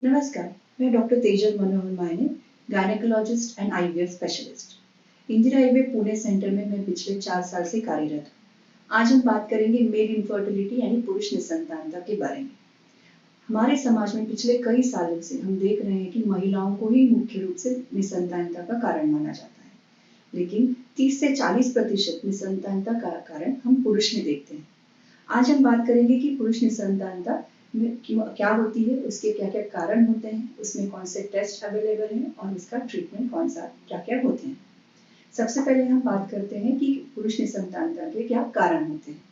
नमस्कार, मैं डॉक्टर तेजल मनोहर मायने, gynaecologist and IVF specialist. Indira IVF Pune centre में मैं पिछले 4 साल से कार्यरत हूँ। आज हम बात करेंगे मेल इनफर्टिलिटी यानी पुरुष निसंतानता के बारे में। हमारे समाज में पिछले कई सालों से हम देख रहे हैं कि महिलाओं को ही मुख्य रूप से निसंतानता का कारण माना जाता है, लेकिन 30 से 40% निसंतानता का कारण हम पुरुष में देखते हैं। आज हम बात करेंगे कि पुरुष निसंतानता में क्या होती है, उसके क्या-क्या कारण होते हैं, उसमें कौन से टेस्ट अवेलेबल हैं और उसका ट्रीटमेंट कौन सा क्या-क्या होते हैं। सबसे पहले हम बात करते हैं कि पुरुष निसंतानता के क्या कारण होते हैं।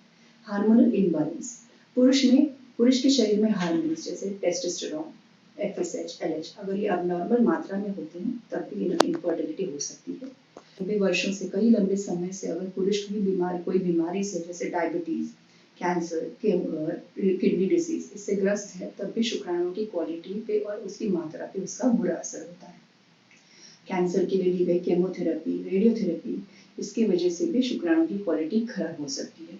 Hormonal imbalance. पुरुष के शरीर में हार्मोन्स जैसे टेस्टोस्टेरोन, एफएसएच, एलएच अगर ये अबनॉर्मल मात्रा में होते हैं तब भी इनफर्टिलिटी हो सकती है। लंबे वर्षों से कई लंबे समय से अगर पुरुष कोई बीमारी से जैसे डायबिटीज, कैंसर, किडनी डिसीज इससे ग्रस्त है तब भी शुक्राणुओं की क्वालिटी पे और उसकी मात्रा पे उसका बुरा असर होता है। कैंसर के लिए ली गई केमोथेरेपी, रेडियोथेरेपी इसकी वजह से भी शुक्राणु की क्वालिटी खराब हो सकती है।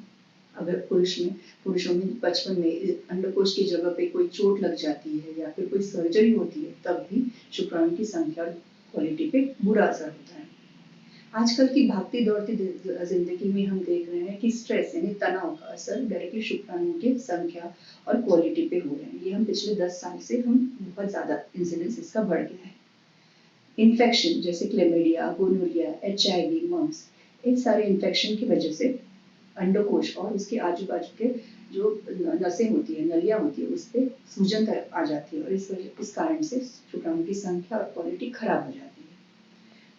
अगर पुरुषों में बचपन में अंडकोश की जगह पे कोई चोट लग जाती है या फिर कोई सर्जरी होती है तब भी शुक्राणु की संख्या और क्वालिटी पे बुरा असर होता है। आजकल की भागती दौड़ती जिंदगी में हम देख रहे हैं कि स्ट्रेस यानी तनाव का असर डायरेक्टली शुक्राणुओं की संख्या और क्वालिटी पे हो रहे हैं। ये हम पिछले 10 साल से हम बहुत ज्यादा इंसिडेंस इसका बढ़ गया है। इन्फेक्शन जैसे क्लेमिडिया, गोनोरिया, एचआईवी, मम्स इन सारे इन्फेक्शन की वजह से अंडकोश और उसके आजू बाजू के जो नसें होती है, नलियां होती है, उस पर सूजन आ जाती है और इस कारण से शुक्राणु की संख्या और क्वालिटी खराब हो जाती है।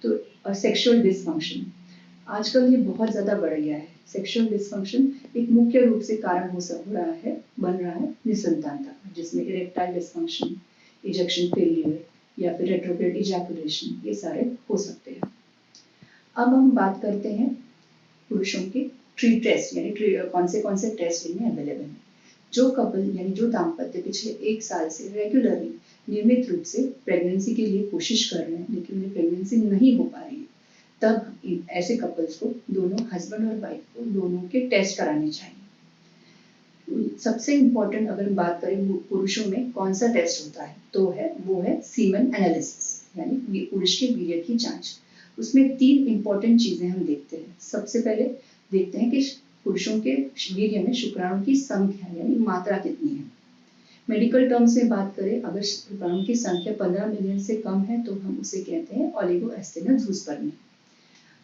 तो सेक्सुअल डिसफंक्शन आजकल ये बहुत ज्यादा बढ़ गया है। सेक्सुअल डिसफंक्शन एक मुख्य रूप से कारण बन रहा है निसंतानता का, जिसमें इरेक्टाइल डिसफंक्शन, इजेक्शन फेलियर या फिर रेट्रोग्रेड इजैकुलेशन ये सारे हो सकते हैं। अब हम बात करते हैं पुरुषों के टेस्ट यानी कौन से टेस्ट इनमें अवेलेबल हैं। जो कपल यानी जो दाम्पत्य पिछले 1 साल से रेगुलरली नियमित रूप से प्रेगनेंसी के लिए कोशिश कर रहे हैं लेकिन उन्हें प्रेगनेंसी नहीं हो पा रही है, तब ऐसे कपल्स को दोनों हस्बैंड और वाइफ को दोनों के टेस्ट कराने चाहिए। सबसे इम्पोर्टेंट अगर हम बात करें पुरुषों में कौन सा टेस्ट होता है तो वो है सीमन एनालिसिस यानी पुरुष के वीर्य की जांच। उसमें 3 इम्पोर्टेंट चीजें हम देखते हैं। सबसे पहले देखते हैं कि पुरुषों के वीर्य में शुक्राणु की संख्या यानी मात्रा कितनी है। मेडिकल टर्म्स में बात करें, अगर शुक्राणु की संख्या 15 मिलियन से कम है तो हम उसे कहते हैं ओलिगोएस्टेरल ज़ूस्पर्मिया।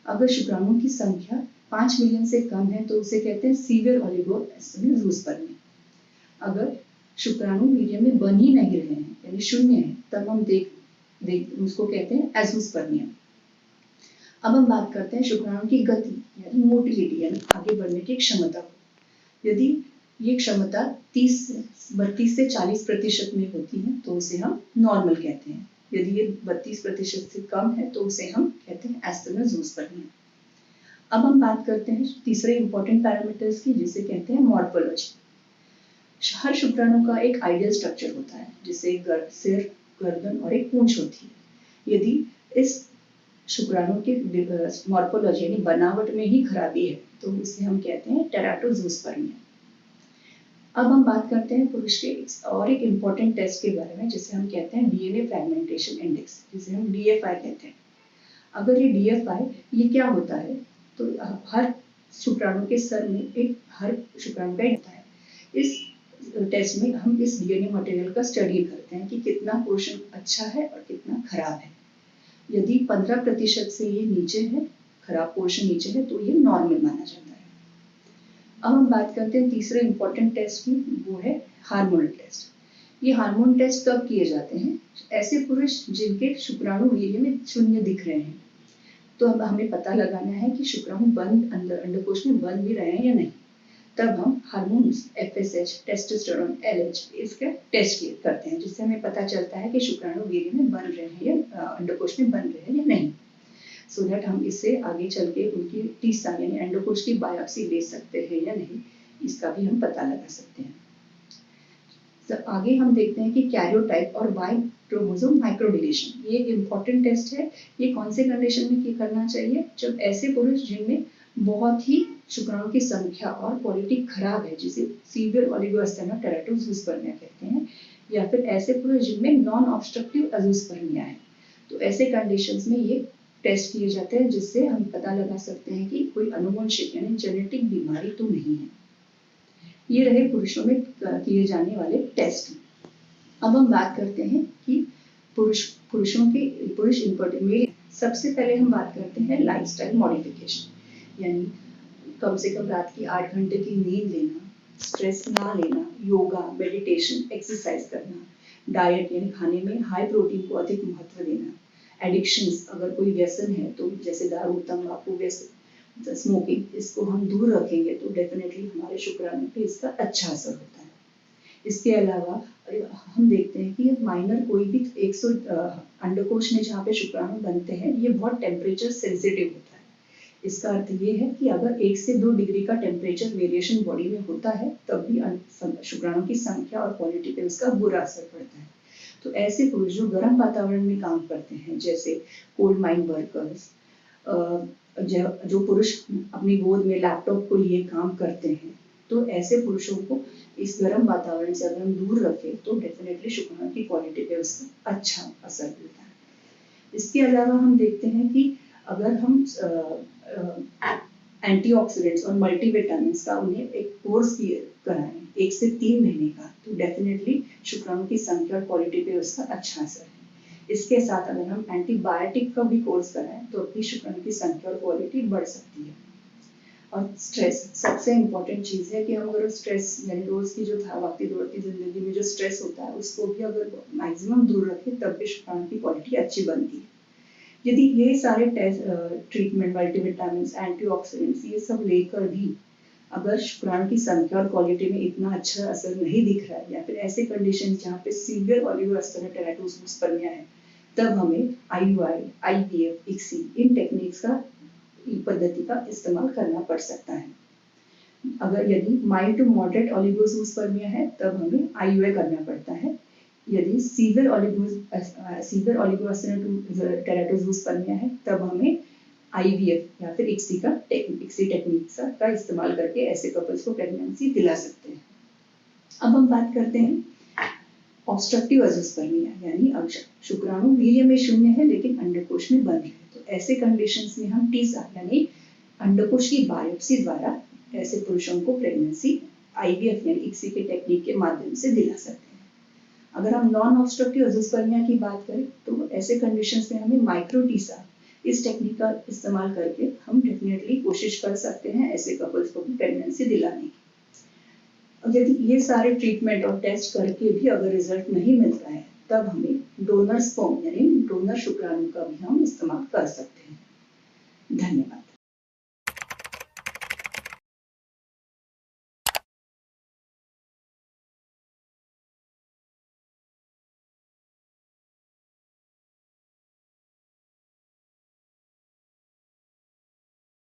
अगर शुक्राणु की संख्या 5 मिलियन से कम है तो उसे कहते हैं सीवियर ओलिगोएस्टेरल ज़ूस्पर्मिया। अगर शुक्राणु वीर्य में बन ही नहीं रहे हैं यानी शून्य है तब हम उसको कहते हैं एज़ोस्पर्मिया। अब हम बात करते हैं शुक्राणु की गति यानी मोटिलिटी यानी आगे बढ़ने की क्षमता को। यदि ये क्षमता 32 से 40% में होती है तो उसे हम नॉर्मल कहते हैं। यदि ये 32% से कम है तो उसे हम कहते हैं एस्टेरल ज़ूस्पर्मिया। अब हम बात करते हैं तीसरे इंपॉर्टेंट पैरामीटर्स की, जिसे कहते हैं मॉर्फोलॉजी। हर शुक्राणु का एक आइडियल स्ट्रक्चर होता है जिसे सिर, गर्दन और एक पूंछ होती है। यदि इस शुक्राणु के मॉर्फोलॉजी यानी बनावट में ही खराबी है तो उसे हम कहते हैं टेराटोज़ूस्पर्मिया। अब हम बात करते हैं पुरुष के और एक इम्पॉर्टेंट टेस्ट के बारे में जिसे हम कहते हैं डीएनए फ्रैगमेंटेशन इंडेक्स, जिसे हम डीएफआई कहते हैं। अगर ये डीएफआई ये क्या होता है तो हर शुक्राणु के सर में हर शुक्राणु का होता है। इस टेस्ट में हम इस डीएनए मटेरियल का स्टडी करते हैं कि कितना पोर्शन अच्छा है और कितना खराब है। यदि 15% से ये नीचे है, खराब पोर्शन नीचे है तो ये नॉर्मल माना जाता है। अब हम बात करते हैं तीसरे इंपॉर्टेंट टेस्ट की, वो है हार्मोनल टेस्ट। ये हार्मोन टेस्ट कब किए जाते हैं? ऐसे पुरुष जिनके शुक्राणु वीर्य में शून्य दिख रहे हैं, तो अब हमें पता लगाना है कि शुक्राणु बंद अंडकोश में बंद भी रहे हैं या नहीं। तब हम हार्मोन्स एफएसएच, टेस्टोस्टेरोन, एलएच इसका टेस्ट करते हैं, जिससे हमें पता चलता है कि शुक्राणु वीर्य में बन रहे हैं या अंडकोश में बन रहे हैं या नहीं। सो दैट हम इससे आगे चल के उनकी टीसा यानी अंडकोश की बायोप्सी ले सकते हैं या नहीं, इसका भी हम पता लगा सकते हैं। तो आगे हम देखते हैं कि कैरियोटाइप और वाई क्रोमोसोम माइक्रोडिलीशन ये एक इम्पॉर्टेंट टेस्ट है। ये कौन से कंडीशन में करना चाहिए? जब ऐसे पुरुष जिनमें बहुत ही शुक्राणु की संख्या और क्वालिटी खराब है, जिसे सीवियर ओलिगोएस्टेरल टेराटोज़ूस्पर्मिया कहते हैं, या फिर ऐसे पुरुष जिनमें नॉन ऑब्स्ट्रक्टिव अजोस्पर्मिया है। तो ऐसे कंडीशंस में ये टेस्ट किए जाते हैं जिससे हम पता लगा सकते हैं कि कोई अनुवंशिक यानी जेनेटिक बीमारी तो नहीं है। ये रहे पुरुषों में किए जाने वाले टेस्ट। अब हम बात करते हैं कि पुरुष इनफर्टिलिटी। सबसे पहले हम बात करते हैं लाइफस्टाइल मॉडिफिकेशन, यानी कम से कम रात की 8 घंटे की नींद लेना, स्ट्रेस ना लेना, योगा, मेडिटेशन, एक्सरसाइज करना, डाइट यानी खाने में हाई प्रोटीन को अधिक महत्व देना, एडिक्शंस अगर कोई व्यसन है तो जैसे दारू, तंबाकू, व्यसन, स्मोकिंग, इसको हम दूर रखेंगे तो डेफिनेटली हमारे शुक्राणु पे इसका अच्छा असर होता है। इसके अलावा हम देखते हैं कि माइनर कोई भी 100 अंडकोश में जहाँ पे शुक्राणु बनते हैं ये बहुत टेम्परेचर सेंसिटिव होता है। इसका अर्थ ये है कि अगर 1 से 2 डिग्री का टेम्परेचर वेरिएशन बॉडी में होता है तब भी शुक्राणु की संख्या और क्वालिटी पे उसका बुरा असर पड़ता है। तो ऐसे पुरुष जो गर्म वातावरण में काम करते हैं जैसे कोल माइन वर्कर्स, जो पुरुष अपनी गोद में लैपटॉप को लिए काम करते हैं, तो ऐसे पुरुषों को इस गर्म वातावरण से अगर हम दूर रखें तो डेफिनेटली शुक्राणु की क्वालिटी पे उसका अच्छा असर मिलता है। इसके अलावा हम देखते हैं कि अगर हम एंटीऑक्सीडेंट्स और मल्टीविटामिन्स का उन्हें एक कोर्स कराएं 1 से 3 महीने का, तो डेफिनेटली शुक्राणु की संख्या और क्वालिटी पे उसका अच्छा असर है। इसके साथ अगर हम एंटीबायोटिक का भी कोर्स कराएं तो अपनी शुक्राणु की संख्या और क्वालिटी बढ़ सकती है। और स्ट्रेस सबसे इम्पोर्टेंट चीज़ है कि हम अगर स्ट्रेस यानी रोज की जो भागती दौड़ती जिंदगी में जो स्ट्रेस होता है उसको भी अगर मैक्सिमम दूर रखें तब भी शुक्राणु की क्वालिटी अच्छी बनती है। यदि ये सारे ट्रीटमेंट, मल्टीविटामिन्स, एंटीऑक्सीडेंट्स, ये सब लेकर भी अगर शुक्राणु की संख्या और क्वालिटी में इतना अच्छा असर नहीं दिख रहा है या फिर ऐसे कंडीशन जहाँ पे सीवियर ओलिगोएस्टेरोल टेराटोजोस्पर्मिया है, तब हमें IUI, IVF, ICSI इन टेक्निक्स का पद्धति का इस्तेमाल करना पड़ सकता है। अगर यदि माइल्ड टू मॉडरेट ओलिगोजोस्पर्मिया है तब हमें IUI करना पड़ता है। यदि सीवियर ओलिगोएस्टेरोल टेराटोजोस्पर्मिया है तब हमें IVF या फिर ICSI टेक्निक का इस्तेमाल करके ऐसे कपल्स को प्रेगनेंसी दिला सकते हैं। अब हम बात करते हैं ऑब्स्ट्रक्टिव अजोस्पर्मिया, यानी शुक्राणु वीर्य में शून्य है लेकिन अंडकोश में बंद है। तो ऐसे कंडीशंस में हम टीसा यानी अंडकोश की बायोप्सी द्वारा ऐसे पुरुषों को प्रेगनेंसी IVF यानी ICSI के टेक्निक के माध्यम से दिला सकते हैं। अगर हम नॉन ऑब्स्ट्रक्टिव अजोस्पर्मिया की बात करें तो ऐसे कंडीशंस में हमें माइक्रोटीसा इस टेक्निक का इस्तेमाल करके हम डेफिनेटली कोशिश कर सकते हैं ऐसे कपल्स को भी प्रेगनेंसी दिलाने की। यदि ये सारे ट्रीटमेंट और टेस्ट करके भी अगर रिजल्ट नहीं मिलता है तब हमें डोनर स्पर्म यानी डोनर शुक्राणु का भी हम इस्तेमाल कर सकते हैं। धन्यवाद।